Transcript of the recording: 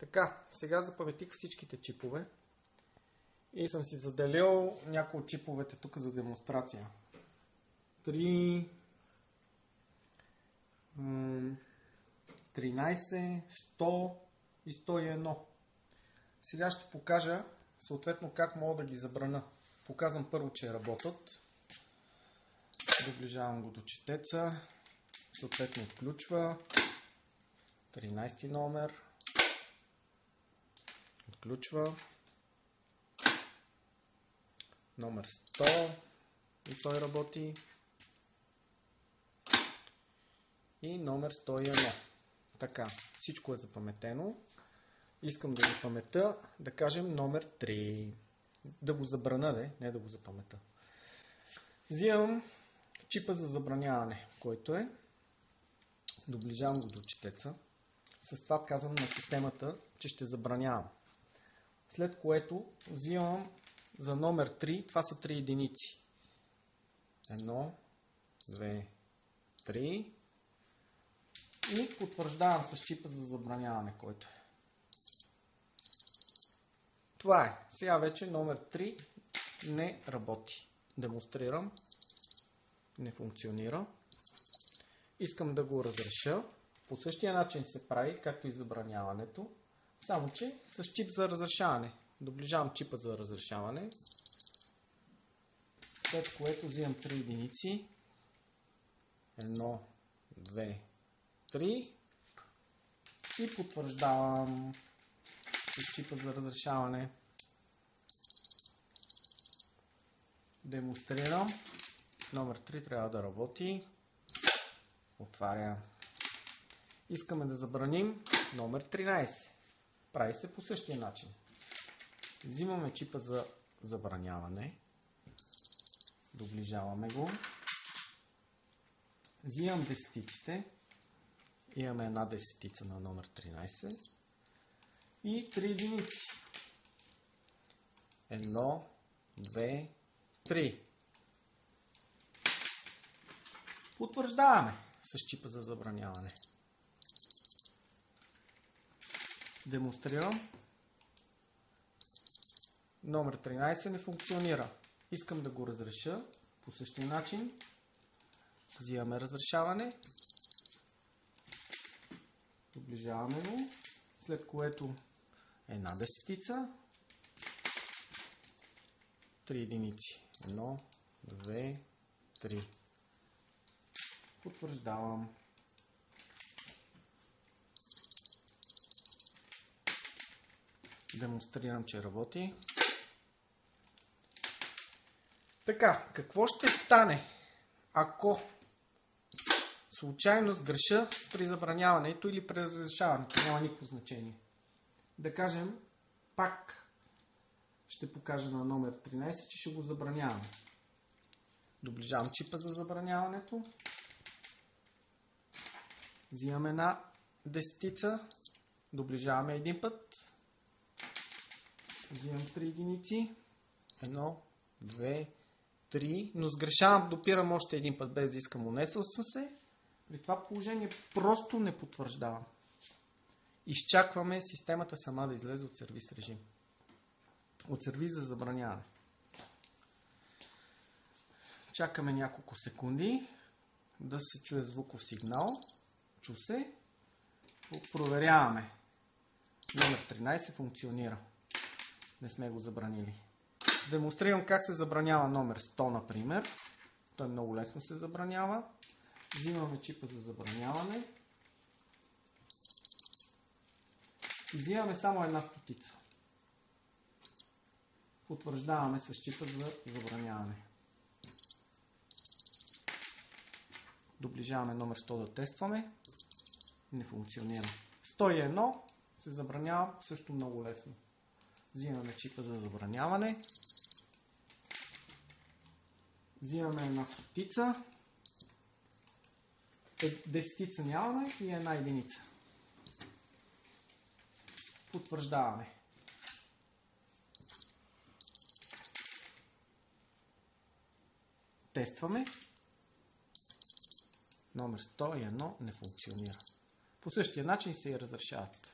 Така, сега запаметих всичките чипове и съм си заделил някои от чиповете тук за демонстрация. 3, 13, 100 и 101. Сега ще покажа съответно как мога да ги забраня. Показвам първо, че работят. Доближавам го до четеца. Съответно отключва. 13 номер. Отключва. Номер 100. И той работи. И номер 101. Така, всичко е запаметено. Искам да запаметя, да кажем номер 3. Да го забраня, не да го запаметя. Взимам чипа за забраняване, който е. Доближавам го до четеца. С това казвам на системата, че ще забранявам. След което взимам за номер 3, това са 3 единици. 1, 2, 3. И потвърждавам с чипа за забраняване, който е. Това е. Сега вече номер 3 не работи. Демонстрирам. Не функционира. Искам да го разреша. По същия начин се прави, както и забраняването. Само че с чип за разрешаване. Доближавам чипа за разрешаване. След което взимам 3 единици. 1, 2, 3. И потвърждавам с чипа за разрешаване. Демонстрирам. Номер 3 трябва да работи. Отваря. Искаме да забраним номер 13. Прави се по същия начин. Взимаме чипа за забраняване. Доближаваме го. Взимам десетиците. Имаме една десетица на номер 13. И 3 единици. 1, 2, 3. Потвърждаваме с чипа за забраняване. Демонстрирам. Номер 13 не функционира. Искам да го разреша по същия начин. Взимаме разрешаване. Доближаваме го. След което една десетица. 3 единици. 1, 2, 3. Потвърждавам. Демонстрирам, че работи. Така, какво ще стане, ако случайно сгреша при забраняването или при разрешаването? Няма никакво значение. Да кажем, пак ще покажа на номер 13, че ще го забранявам. Доближавам чипа за забраняването. Взимаме една десетица. Доближаваме един път. Взимам 3 единици. 1, 2, 3. Но сгрешавам, допирам още един път, без да искам. Унесъл съм се. При това положение просто не потвърждавам. Изчакваме системата сама да излезе от сервис режим. От сервис за забраняване. Чакаме няколко секунди да се чуе звуков сигнал. Чу се. Проверяваме. Номер 13 функционира. Не сме го забранили. Демонстрирам как се забранява номер 100, например. Той много лесно се забранява. Взимаме чипа за забраняване. И взимаме само една стотица. Потвърждаваме с чипа за забраняване. Доближаваме номер 100 да тестваме. Не функционира. 101 се забранява също много лесно. Взимаме чипа за забраняване. Взимаме една стотица. Десетица нямаме и една единица. Потвърждаваме. Тестваме. Номер 101 не функционира. По същия начин се и разрешават.